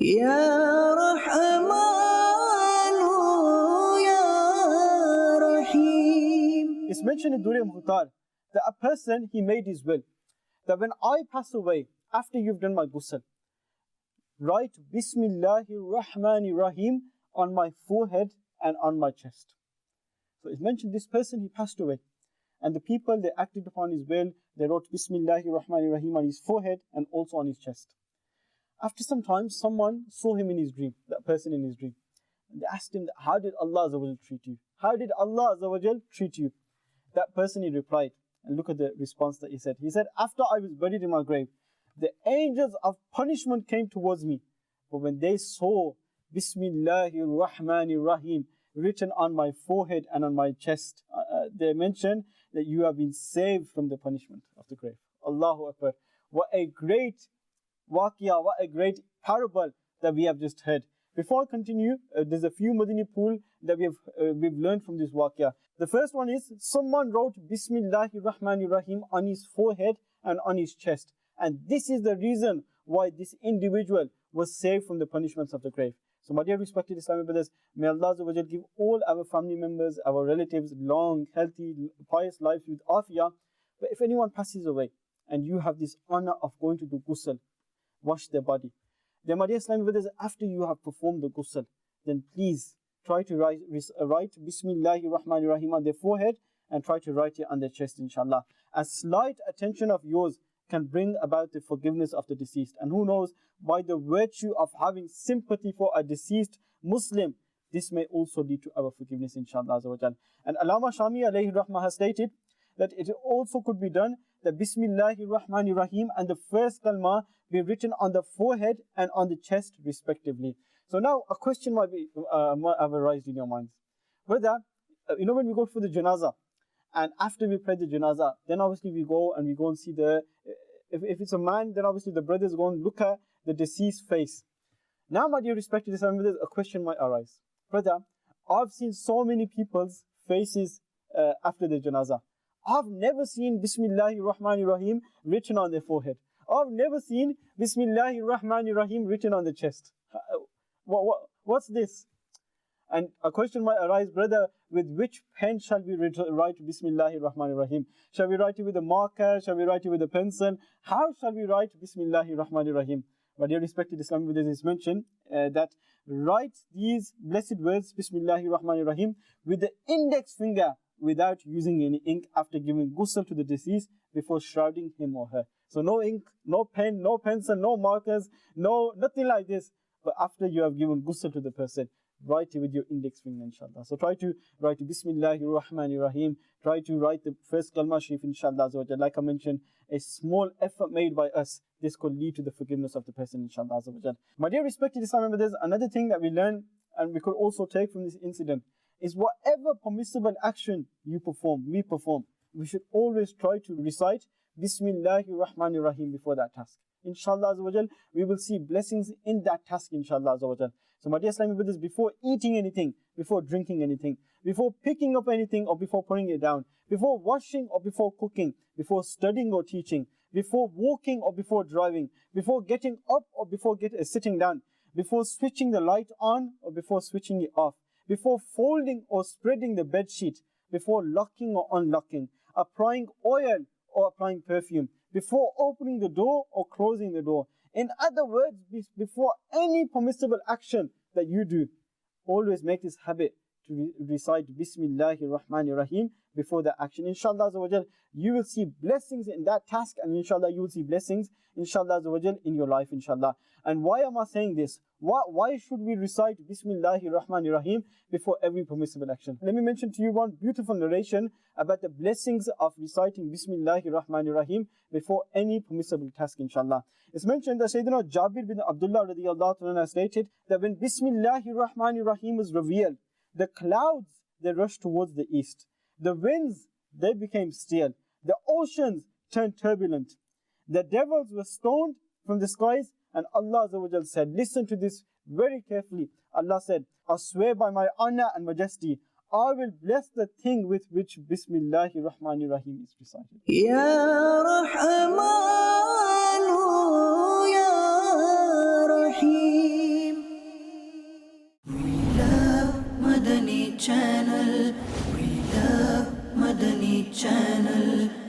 Ya Rahmanu Ya Rahim. It's mentioned in Durya Mukhtar that a person, he made his will, that when I pass away, after you've done my ghusl, write Bismillahir Rahmanir Rahim on my forehead and on my chest. So it's mentioned this person, he passed away, and the people, they acted upon his will, they wrote Bismillahir Rahmanir Rahim on his forehead and also on his chest. After some time, someone saw him in his dream, that person in his dream. And they asked him, how did Allah Azza wa Jal treat you? How did Allah Azza wa Jal treat you? That person, he replied, and look at the response that he said. He said, after I was buried in my grave, the angels of punishment came towards me. But when they saw Bismillahir Rahmanir Rahim written on my forehead and on my chest, they mentioned that you have been saved from the punishment of the grave. Allahu Akbar. What a great waqiyah, what a great parable that we have just heard. Before I continue, there's a few Madani pool that we've learned from this waqiyah. The first one is, someone wrote Bismillahir Rahmanir Rahim on his forehead and on his chest. And this is the reason why this individual was saved from the punishments of the grave. So my dear respected Islamic brothers, may Allah Azza wa Jal give all our family members, our relatives, long, healthy, pious lives with afiyah. But if anyone passes away and you have this honor of going to do ghusl, wash their body, then my dear Islamic brothers, after you have performed the ghusl, then please try to write Bismillahir Rahmanir Rahim on their forehead and try to write it on their chest, inshallah. A slight attention of yours can bring about the forgiveness of the deceased. And who knows, by the virtue of having sympathy for a deceased Muslim, this may also lead to our forgiveness, inshallah. And Allama Shami alayhi rahmah has stated that it also could be done that Bismillahir Rahmanir Rahim and the first kalma be written on the forehead and on the chest respectively. So now a question might have arisen in your minds. Whether, when we go for the janazah, and after we pray the janazah, then obviously we go and see if it's a man, then obviously the brothers go and look at the deceased face. Now, my dear respected Islamic brothers, a question might arise. Brother, I've seen so many people's faces after the janazah. I've never seen Bismillahir Rahmanir Rahim written on their forehead. I've never seen Bismillahir Rahmanir Rahim written on the chest. What's this? And a question might arise, brother, with which pen shall we write Bismillahir Rahmanir Rahim? Shall we write it with a marker? Shall we write it with a pencil? How shall we write Bismillahir Rahmanir Rahim? My dear respected Islamic brothers, it's mentioned that write these blessed words, Bismillahir Rahmanir Rahim, with the index finger without using any ink after giving ghusl to the deceased before shrouding him or her. So no ink, no pen, no pencil, no markers, nothing like this. But after you have given ghusl to the person, write it with your index finger, inshallah. So try to write Bismillahir Rahmanir Rahim. Try to write the first kalma sharif, inshallah. Like I mentioned, a small effort made by us, this could lead to the forgiveness of the person, inshallah. My dear respected Islamic brothers, another thing that we learn and we could also take from this incident is whatever permissible action we perform, we should always try to recite Bismillahir Rahmanir Rahim before that task. Inshallah, we will see blessings in that task, inshallah. So my dear Islamic brothers, before eating anything, before drinking anything, before picking up anything or before putting it down, before washing or before cooking, before studying or teaching, before walking or before driving, before getting up or before sitting down, before switching the light on or before switching it off, before folding or spreading the bed sheet, before locking or unlocking, applying oil or applying perfume, before opening the door or closing the door. In other words, before any permissible action that you do, always make this habit to recite Bismillahir Rahmanir Rahim before the action. Inshallah, you will see blessings in that task, and inshallah, you will see blessings, inshallah, in your life, inshallah. And why am I saying this? Why should we recite Bismillahir Rahmanir Rahim before every permissible action? Let me mention to you one beautiful narration about the blessings of reciting Bismillahir Rahmanir Rahim before any permissible task, inshallah. It's mentioned that Sayyidina Jabir bin Abdullah radiyallahu anhu stated that when Bismillahir Rahmanir Rahim was revealed, the clouds, they rushed towards the east. The winds, they became still. The oceans turned turbulent. The devils were stoned from the skies. And Allah Azza wa Jal said, listen to this very carefully. Allah said, I swear by my honor and majesty, I will bless the thing with which Bismillahir Rahmanir Rahim is recited. Ya Rahmanu Ya Rahim. Channel. We love Madani Channel.